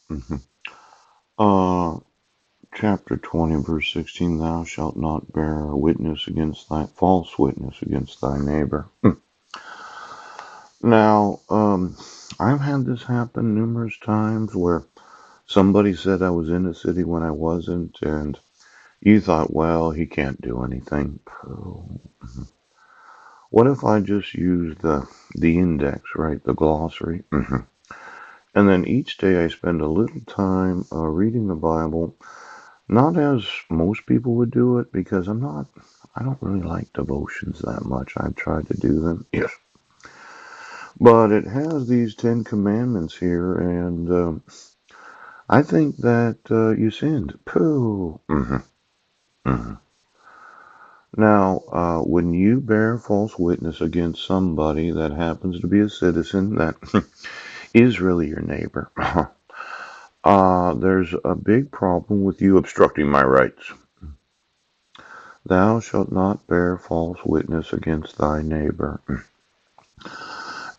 Mhm. Uh, Chapter 20, verse 16, thou shalt not bear witness against thy false witness against thy neighbor. Now, I've had this happen numerous times where somebody said I was in a city when I wasn't, and you thought, well, he can't do anything. What if I just use the index, right, the glossary, and then each day I spend a little time reading the Bible, not as most people would do it, because I don't really like devotions that much. I've tried to do them, yes, but it has these 10 Commandments here, and I think that you sinned. Pooh. Hmm. Now, when you bear false witness against somebody that happens to be a citizen that is really your neighbor, there's a big problem with you obstructing my rights. Thou shalt not bear false witness against thy neighbor.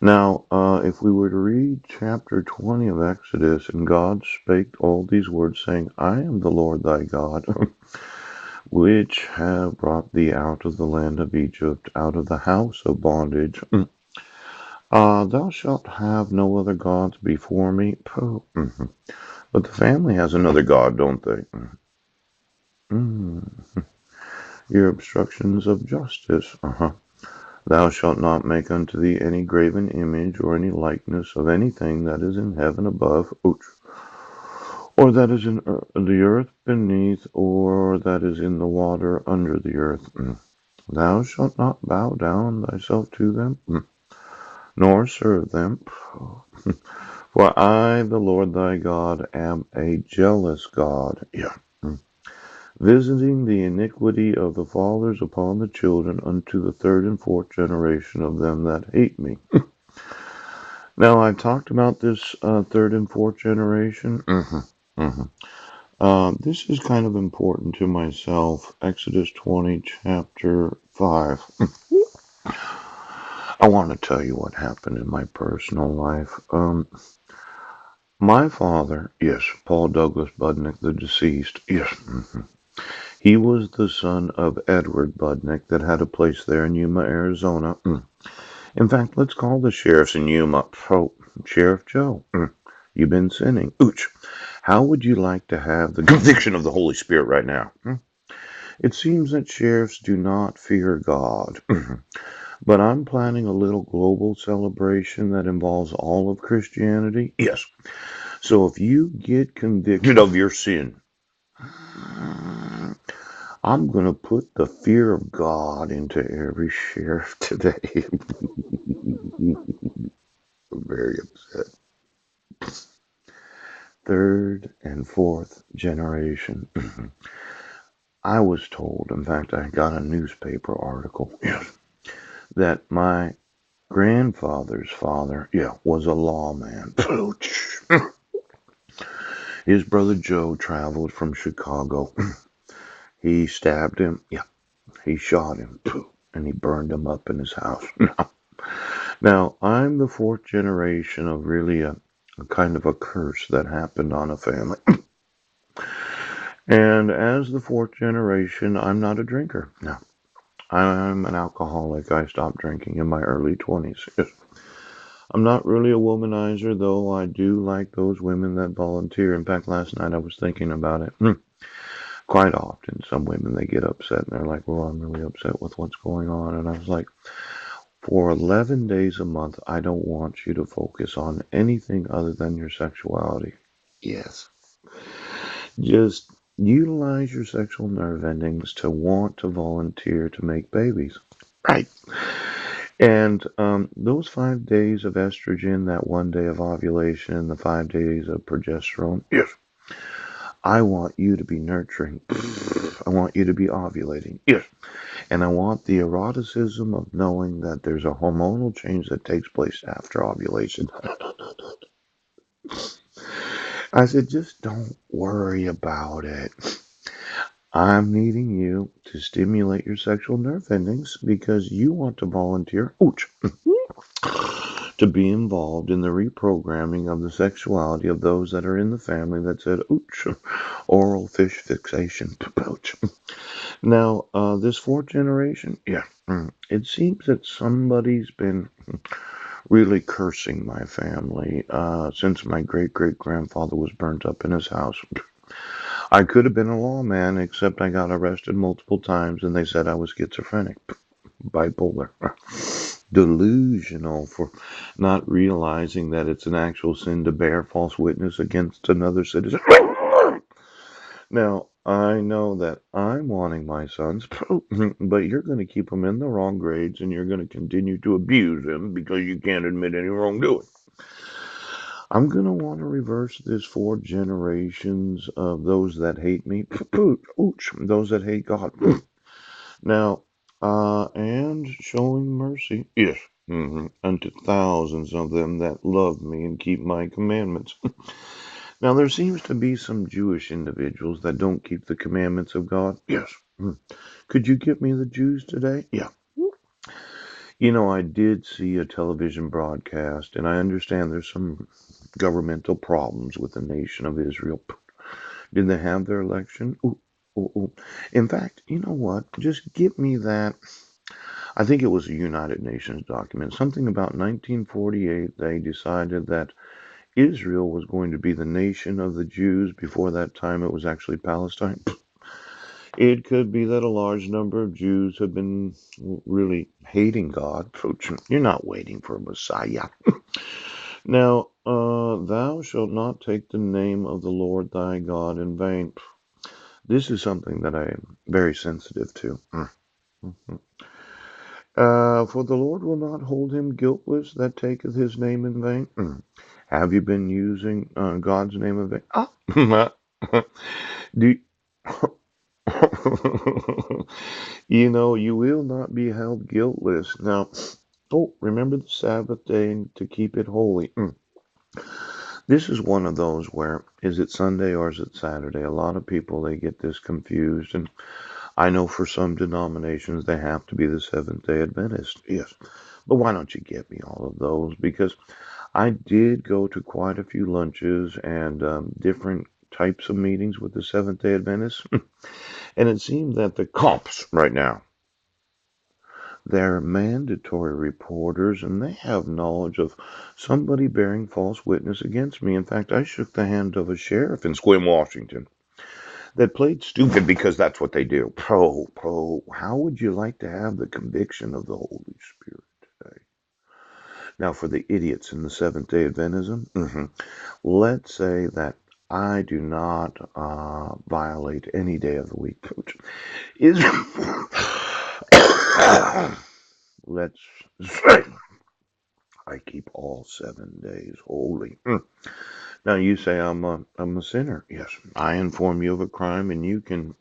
Now, if we were to read chapter 20 of Exodus, and God spake all these words, saying, I am the Lord thy God, which have brought thee out of the land of Egypt, out of the house of bondage. Thou shalt have no other gods before me. Pooh. But the family has another God, don't they? Mm. Your obstructions of justice. Thou shalt not make unto thee any graven image or any likeness of anything that is in heaven above, or that is in the earth beneath, or that is in the water under the earth. Thou shalt not bow down thyself to them, nor serve them. For I, the Lord thy God, am a jealous God. Yeah. Visiting the iniquity of the fathers upon the children unto the third and fourth generation of them that hate me. Now, I talked about this third and fourth generation. This is kind of important to myself. Exodus 20, chapter 5. I want to tell you what happened in my personal life. My father, yes, Paul Douglas Budnick, the deceased, yes, he was the son of Edward Budnick that had a place there in Yuma, Arizona. In fact, let's call the sheriffs in Yuma. Oh, Sheriff Joe, you've been sinning. Ooch. How would you like to have the conviction of the Holy Spirit right now? It seems that sheriffs do not fear God. But I'm planning a little global celebration that involves all of Christianity. Yes. So if you get convicted of your sin, I'm going to put the fear of God into every sheriff today. I'm very upset. Third and fourth generation. I was told, in fact, I got a newspaper article, yes, that my grandfather's father, yeah, was a lawman. His brother Joe traveled from Chicago. He stabbed him, yeah, he shot him, and he burned him up in his house. Now, I'm the fourth generation of really a kind of a curse that happened on a family. And as the fourth generation, I'm not a drinker. No, I'm an alcoholic. I stopped drinking in my early 20s. Yes. I'm not really a womanizer, though I do like those women that volunteer. In fact, last night I was thinking about it. Quite often, some women, they get upset and they're like, well, I'm really upset with what's going on. And I was like, for 11 days a month, I don't want you to focus on anything other than your sexuality. Yes. Just utilize your sexual nerve endings to want to volunteer to make babies. Right. And those 5 days of estrogen, that one day of ovulation, the 5 days of progesterone, yes, I want you to be nurturing. I want you to be ovulating. Yes. And I want the eroticism of knowing that there's a hormonal change that takes place after ovulation. I said, just don't worry about it. I'm needing you to stimulate your sexual nerve endings because you want to volunteer, to to be involved in the reprogramming of the sexuality of those that are in the family that said, ooch, oral fish fixation, pouch. Now, this fourth generation, yeah, it seems that somebody's been really cursing my family since my great great grandfather was burnt up in his house. I could have been a lawman, except I got arrested multiple times and they said I was schizophrenic, bipolar, delusional for not realizing that it's an actual sin to bear false witness against another citizen. Now, I know that I'm wanting my sons, but you're going to keep them in the wrong grades and you're going to continue to abuse them because you can't admit any wrongdoing. I'm going to want to reverse this four generations of those that hate me, those that hate God. Now, and showing mercy, yes, unto thousands of them that love me and keep my commandments. Now, there seems to be some Jewish individuals that don't keep the commandments of God. Yes. Could you get me the Jews today? Yeah. You know, I did see a television broadcast, and I understand there's some governmental problems with the nation of Israel. Did they have their election? Ooh, ooh, ooh. In fact, you know what? Just give me that. I think it was a United Nations document. Something about 1948, they decided that Israel was going to be the nation of the Jews. Before that time, it was actually Palestine. It could be that a large number of Jews have been really hating God. You're not waiting for a Messiah. Now, thou shalt not take the name of the Lord thy God in vain. This is something that I am very sensitive to. For the Lord will not hold him guiltless that taketh his name in vain. Have you been using God's name in vain? Do you know, you will not be held guiltless. Now, remember the Sabbath day to keep it holy. This is one of those where, is it Sunday or is it Saturday? A lot of people, they get this confused. And I know for some denominations, they have to be the Seventh-day Adventist. Yes. But why don't you get me all of those? Because I did go to quite a few lunches and different types of meetings with the Seventh-day Adventists. And it seems that the cops right now, they're mandatory reporters and they have knowledge of somebody bearing false witness against me. In fact, I shook the hand of a sheriff in Squim, Washington that played stupid because that's what they do. How would you like to have the conviction of the Holy Spirit today? Now, for the idiots in the Seventh day Adventism, let's say that I do not violate any day of the week, Coach. Is let's say I keep all 7 days holy. Now you say I'm a sinner. Yes, I inform you of a crime, and you can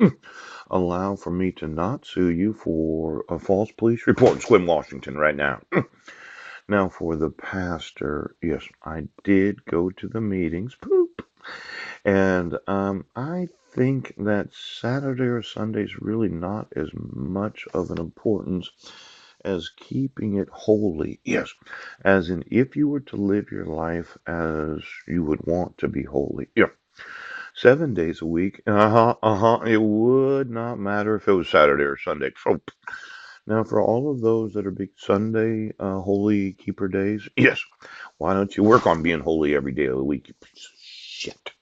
allow for me to not sue you for a false police report in Squim, Washington, right now. Now for the pastor, yes, I did go to the meetings. Poop. And I think that Saturday or Sunday is really not as much of an importance as keeping it holy. Yes, as in if you were to live your life as you would want to be holy. Yeah. 7 days a week. It would not matter if it was Saturday or Sunday. So now, for all of those that are big Sunday holy keeper days, yes, why don't you work on being holy every day of the week, you piece of shit?